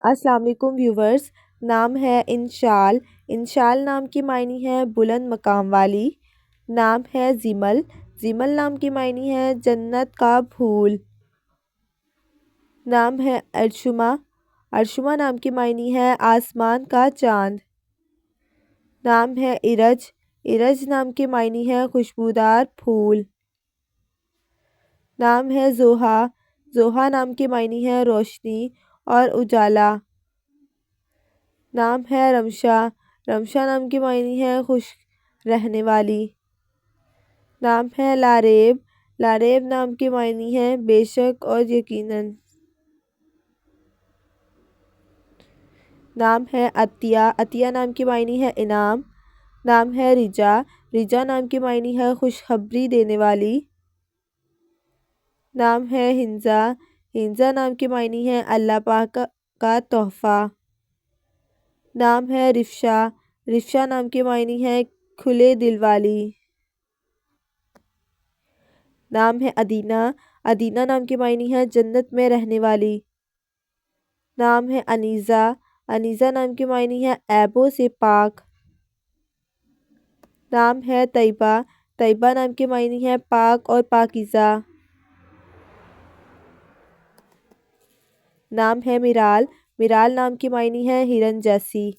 السلام علیکم ویورز۔ نام ہے انشال۔ انشال نام کی معنی ہے بلند مقام والی۔ نام ہے زمل۔ زمل نام کی معنی ہے جنت کا پھول۔ نام ہے ارشمہ۔ ارشمہ نام کی معنی ہے آسمان کا چاند۔ نام ہے ارج۔ ارج نام کی معنی ہے خوشبودار پھول۔ نام ہے زوہا۔ زوہا نام کی معنی ہے روشنی اور اجالا۔ نام ہے رمشا۔ رمشا نام کی معنی ہے خوش رہنے والی۔ نام ہے لاریب۔ لاریب نام کی معنی ہے بے شک اور یقیناً۔ نام ہے عطیہ۔ عطیہ نام کی معنی ہے انعام۔ نام ہے رجا۔ رجا نام کی معنی ہے خوشخبری دینے والی۔ نام ہے ہنزا۔ ہنزا نام کی معنی ہے اللہ پاک کا تحفہ۔ نام ہے رفشا۔ رفشا نام کی معنی ہے کھلے دل والی۔ نام ہے ادینہ۔ ادینہ نام کی معنی ہے جنت میں رہنے والی۔ نام ہے انیزہ۔ انیزہ نام کی معنی ہے عیبوں سے پاک۔ نام ہے طیبہ۔ طیبہ نام کی معنی ہے پاک اور پاکیزہ۔ نام ہے میرال۔ میرال نام کی معنی ہے ہرن جیسی۔